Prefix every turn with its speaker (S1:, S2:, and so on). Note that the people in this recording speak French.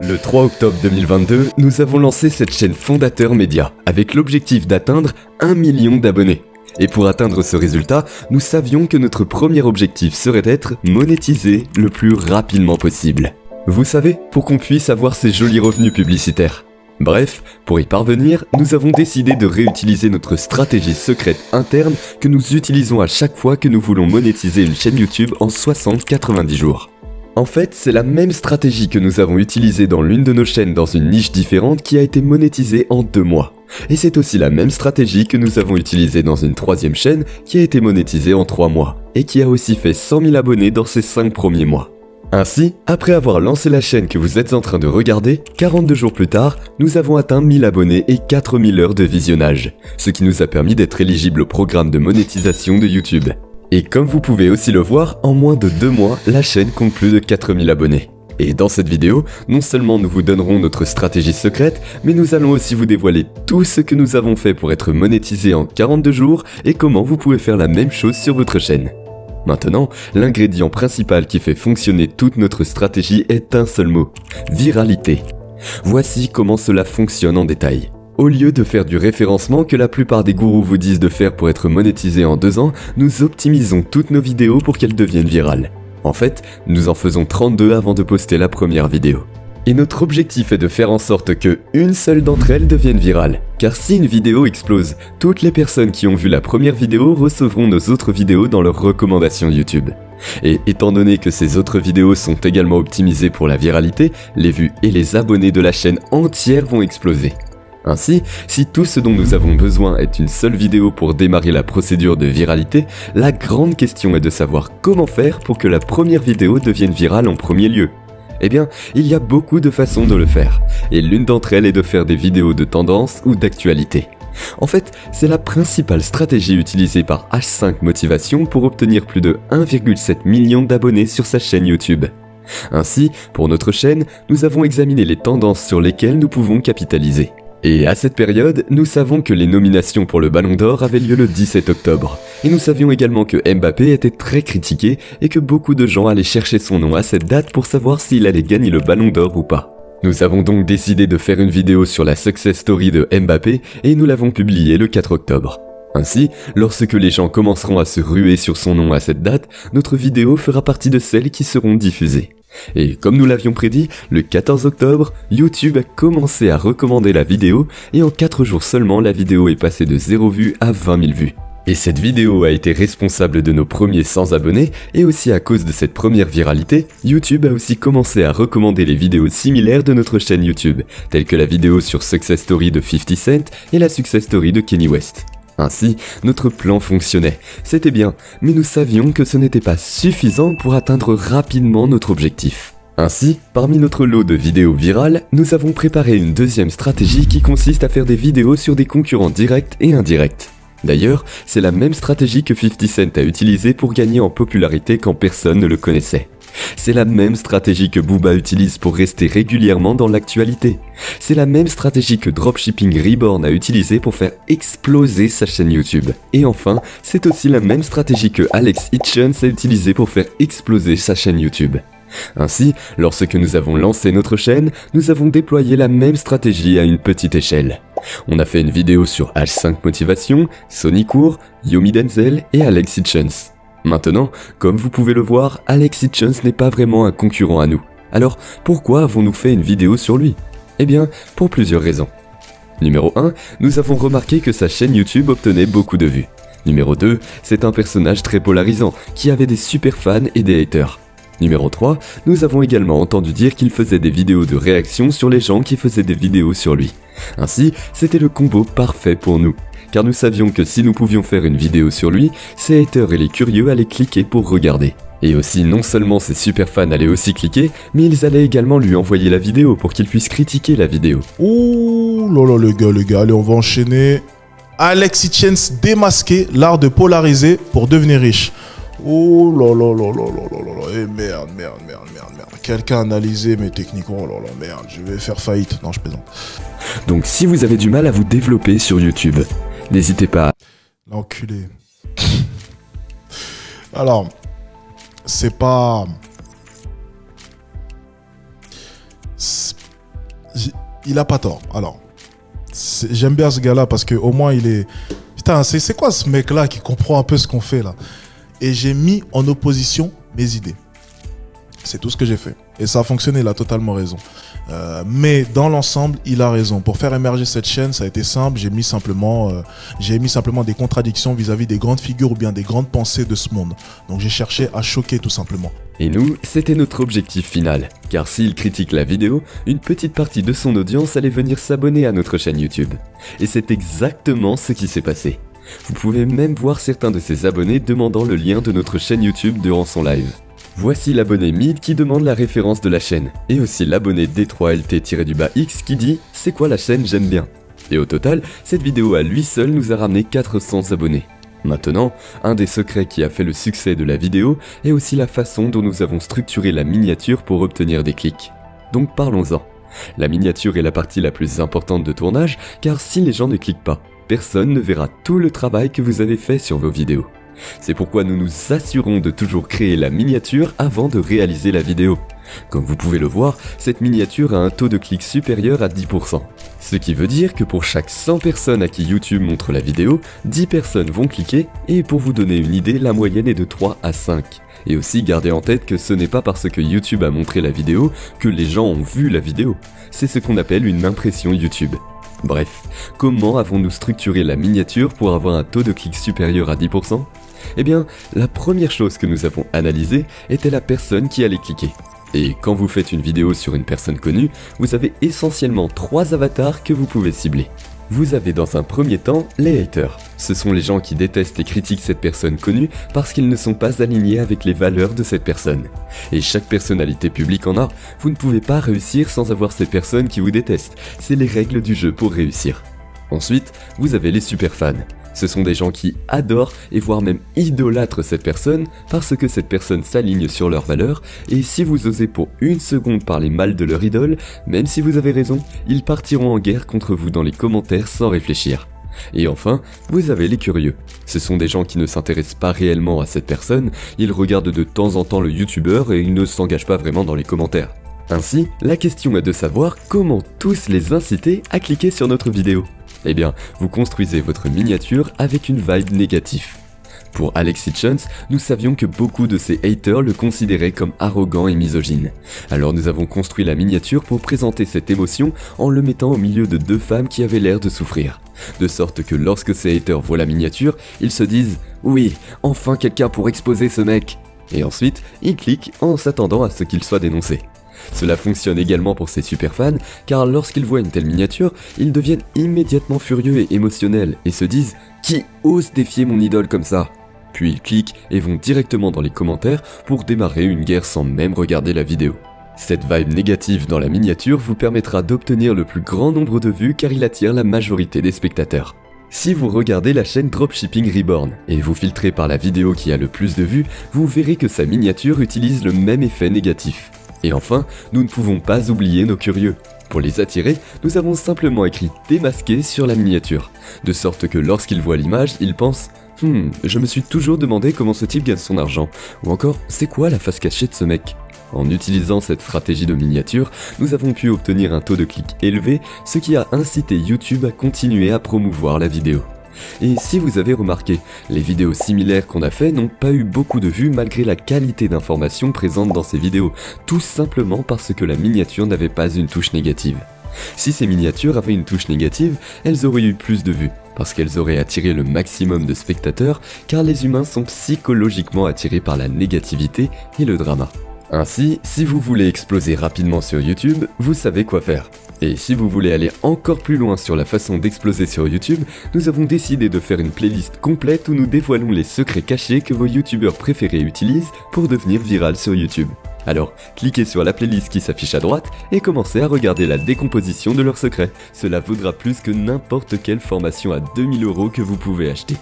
S1: Le 3 octobre 2022, nous avons lancé cette chaîne Fondateur Média avec l'objectif d'atteindre 1 million d'abonnés. Et pour atteindre ce résultat, nous savions que notre premier objectif serait d'être monétisé le plus rapidement possible. Vous savez, pour qu'on puisse avoir ces jolis revenus publicitaires. Bref, pour y parvenir, nous avons décidé de réutiliser notre stratégie secrète interne que nous utilisons à chaque fois que nous voulons monétiser une chaîne YouTube en 60-90 jours. En fait, c'est la même stratégie que nous avons utilisée dans l'une de nos chaînes dans une niche différente qui a été monétisée en 2 mois. Et c'est aussi la même stratégie que nous avons utilisée dans une troisième chaîne qui a été monétisée en 3 mois et qui a aussi fait 100 000 abonnés dans ses 5 premiers mois. Ainsi, après avoir lancé la chaîne que vous êtes en train de regarder, 42 jours plus tard, nous avons atteint 1000 abonnés et 4000 heures de visionnage, ce qui nous a permis d'être éligibles au programme de monétisation de YouTube. Et comme vous pouvez aussi le voir, en moins de 2 mois, la chaîne compte plus de 4000 abonnés. Et dans cette vidéo, non seulement nous vous donnerons notre stratégie secrète, mais nous allons aussi vous dévoiler tout ce que nous avons fait pour être monétisés en 42 jours et comment vous pouvez faire la même chose sur votre chaîne. Maintenant, l'ingrédient principal qui fait fonctionner toute notre stratégie est un seul mot, viralité. Voici comment cela fonctionne en détail. Au lieu de faire du référencement que la plupart des gourous vous disent de faire pour être monétisés en 2 ans, nous optimisons toutes nos vidéos pour qu'elles deviennent virales. En fait, nous en faisons 32 avant de poster la première vidéo. Et notre objectif est de faire en sorte que une seule d'entre elles devienne virale. Car si une vidéo explose, toutes les personnes qui ont vu la première vidéo recevront nos autres vidéos dans leurs recommandations YouTube. Et étant donné que ces autres vidéos sont également optimisées pour la viralité, les vues et les abonnés de la chaîne entière vont exploser. Ainsi, si tout ce dont nous avons besoin est une seule vidéo pour démarrer la procédure de viralité, la grande question est de savoir comment faire pour que la première vidéo devienne virale en premier lieu. Eh bien, il y a beaucoup de façons de le faire, et l'une d'entre elles est de faire des vidéos de tendance ou d'actualité. En fait, c'est la principale stratégie utilisée par H5 Motivation pour obtenir plus de 1,7 million d'abonnés sur sa chaîne YouTube. Ainsi, pour notre chaîne, nous avons examiné les tendances sur lesquelles nous pouvons capitaliser. Et à cette période, nous savons que les nominations pour le Ballon d'Or avaient lieu le 17 octobre. Et nous savions également que Mbappé était très critiqué et que beaucoup de gens allaient chercher son nom à cette date pour savoir s'il allait gagner le Ballon d'Or ou pas. Nous avons donc décidé de faire une vidéo sur la success story de Mbappé et nous l'avons publiée le 4 octobre. Ainsi, lorsque les gens commenceront à se ruer sur son nom à cette date, notre vidéo fera partie de celles qui seront diffusées. Et comme nous l'avions prédit, le 14 octobre, YouTube a commencé à recommander la vidéo et en 4 jours seulement, la vidéo est passée de 0 vues à 20 000 vues. Et cette vidéo a été responsable de nos premiers 100 abonnés et aussi à cause de cette première viralité, YouTube a aussi commencé à recommander les vidéos similaires de notre chaîne YouTube, telles que la vidéo sur Success Story de 50 Cent et la Success Story de Kanye West. Ainsi, notre plan fonctionnait, c'était bien, mais nous savions que ce n'était pas suffisant pour atteindre rapidement notre objectif. Ainsi, parmi notre lot de vidéos virales, nous avons préparé une deuxième stratégie qui consiste à faire des vidéos sur des concurrents directs et indirects. D'ailleurs, c'est la même stratégie que 50 Cent a utilisée pour gagner en popularité quand personne ne le connaissait. C'est la même stratégie que Booba utilise pour rester régulièrement dans l'actualité. C'est la même stratégie que Dropshipping Reborn a utilisée pour faire exploser sa chaîne YouTube. Et enfin, c'est aussi la même stratégie que Alex Hitchens a utilisée pour faire exploser sa chaîne YouTube. Ainsi, lorsque nous avons lancé notre chaîne, nous avons déployé la même stratégie à une petite échelle. On a fait une vidéo sur H5 Motivation, Sonny Cour, Yomi Denzel et Alex Hitchens. Maintenant, comme vous pouvez le voir, Alex Hitchens n'est pas vraiment un concurrent à nous. Alors, pourquoi avons-nous fait une vidéo sur lui? Eh bien, pour plusieurs raisons. Numéro 1, nous avons remarqué que sa chaîne YouTube obtenait beaucoup de vues. Numéro 2, c'est un personnage très polarisant, qui avait des super fans et des haters. Numéro 3, nous avons également entendu dire qu'il faisait des vidéos de réaction sur les gens qui faisaient des vidéos sur lui. Ainsi, c'était le combo parfait pour nous. Car nous savions que si nous pouvions faire une vidéo sur lui, ses haters et les curieux allaient cliquer pour regarder. Et aussi, non seulement ses super fans allaient aussi cliquer, mais ils allaient également lui envoyer la vidéo pour qu'il puisse critiquer la vidéo.
S2: Ouh là là les gars, allez on va enchaîner. Alex Hitchens démasqué, l'art de polariser pour devenir riche. Oh là là là là là là là, eh merde. Quelqu'un a analysé mes techniques, oh là là, merde, je vais faire faillite. Non, je plaisante.
S1: Donc si vous avez du mal à vous développer sur YouTube, n'hésitez pas à...
S2: L'enculé. Alors, c'est pas... il a pas tort. Alors, j'aime bien ce gars-là parce que au moins il est... Putain, c'est quoi ce mec-là qui comprend un peu ce qu'on fait là? Et j'ai mis en opposition mes idées. C'est tout ce que j'ai fait. Et ça a fonctionné, il a totalement raison. Mais dans l'ensemble, il a raison. Pour faire émerger cette chaîne, ça a été simple. J'ai mis simplement des contradictions vis-à-vis des grandes figures ou bien des grandes pensées de ce monde. Donc j'ai cherché à choquer tout simplement.
S1: Et nous, c'était notre objectif final. Car s'il critique la vidéo, une petite partie de son audience allait venir s'abonner à notre chaîne YouTube. Et c'est exactement ce qui s'est passé. Vous pouvez même voir certains de ses abonnés demandant le lien de notre chaîne YouTube durant son live. Voici l'abonné Mid qui demande la référence de la chaîne, et aussi l'abonné D3LT-X qui dit « C'est quoi la chaîne, j'aime bien ». Et au total, cette vidéo à lui seul nous a ramené 400 abonnés. Maintenant, un des secrets qui a fait le succès de la vidéo est aussi la façon dont nous avons structuré la miniature pour obtenir des clics. Donc parlons-en. La miniature est la partie la plus importante de tournage, car si les gens ne cliquent pas, personne ne verra tout le travail que vous avez fait sur vos vidéos. C'est pourquoi nous nous assurons de toujours créer la miniature avant de réaliser la vidéo. Comme vous pouvez le voir, cette miniature a un taux de clic supérieur à 10%. Ce qui veut dire que pour chaque 100 personnes à qui YouTube montre la vidéo, 10 personnes vont cliquer, et pour vous donner une idée, la moyenne est de 3 à 5. Et aussi gardez en tête que ce n'est pas parce que YouTube a montré la vidéo que les gens ont vu la vidéo. C'est ce qu'on appelle une impression YouTube. Bref, comment avons-nous structuré la miniature pour avoir un taux de clic supérieur à 10%? Eh bien, la première chose que nous avons analysée était la personne qui allait cliquer. Et quand vous faites une vidéo sur une personne connue, vous avez essentiellement 3 avatars que vous pouvez cibler. Vous avez dans un premier temps les haters. Ce sont les gens qui détestent et critiquent cette personne connue parce qu'ils ne sont pas alignés avec les valeurs de cette personne. Et chaque personnalité publique en a, vous ne pouvez pas réussir sans avoir ces personnes qui vous détestent. C'est les règles du jeu pour réussir. Ensuite, vous avez les super fans. Ce sont des gens qui adorent et voire même idolâtrent cette personne parce que cette personne s'aligne sur leurs valeurs, et si vous osez pour une seconde parler mal de leur idole, même si vous avez raison, ils partiront en guerre contre vous dans les commentaires sans réfléchir. Et enfin, vous avez les curieux. Ce sont des gens qui ne s'intéressent pas réellement à cette personne, ils regardent de temps en temps le youtubeur et ils ne s'engagent pas vraiment dans les commentaires. Ainsi, la question est de savoir comment tous les inciter à cliquer sur notre vidéo. Eh bien, vous construisez votre miniature avec une vibe négative. Pour Alex Hitchens, nous savions que beaucoup de ses haters le considéraient comme arrogant et misogyne. Alors nous avons construit la miniature pour présenter cette émotion en le mettant au milieu de 2 femmes qui avaient l'air de souffrir. De sorte que lorsque ces haters voient la miniature, ils se disent « Oui, enfin quelqu'un pour exposer ce mec !» Et ensuite, ils cliquent en s'attendant à ce qu'il soit dénoncé. Cela fonctionne également pour ces super fans, car lorsqu'ils voient une telle miniature, ils deviennent immédiatement furieux et émotionnels, et se disent « Qui ose défier mon idole comme ça ?» Puis ils cliquent et vont directement dans les commentaires pour démarrer une guerre sans même regarder la vidéo. Cette vibe négative dans la miniature vous permettra d'obtenir le plus grand nombre de vues car il attire la majorité des spectateurs. Si vous regardez la chaîne Dropshipping Reborn et vous filtrez par la vidéo qui a le plus de vues, vous verrez que sa miniature utilise le même effet négatif. Et enfin, nous ne pouvons pas oublier nos curieux. Pour les attirer, nous avons simplement écrit « démasqué » sur la miniature, de sorte que lorsqu'ils voient l'image, ils pensent « je me suis toujours demandé comment ce type gagne son argent » ou encore « c'est quoi la face cachée de ce mec ?» En utilisant cette stratégie de miniature, nous avons pu obtenir un taux de clic élevé, ce qui a incité YouTube à continuer à promouvoir la vidéo. Et si vous avez remarqué, les vidéos similaires qu'on a fait n'ont pas eu beaucoup de vues malgré la qualité d'information présente dans ces vidéos, tout simplement parce que la miniature n'avait pas une touche négative. Si ces miniatures avaient une touche négative, elles auraient eu plus de vues, parce qu'elles auraient attiré le maximum de spectateurs, car les humains sont psychologiquement attirés par la négativité et le drama. Ainsi, si vous voulez exploser rapidement sur YouTube, vous savez quoi faire. Et si vous voulez aller encore plus loin sur la façon d'exploser sur YouTube, nous avons décidé de faire une playlist complète où nous dévoilons les secrets cachés que vos youtubeurs préférés utilisent pour devenir viral sur YouTube. Alors, cliquez sur la playlist qui s'affiche à droite et commencez à regarder la décomposition de leurs secrets. Cela vaudra plus que n'importe quelle formation à 2000 € que vous pouvez acheter.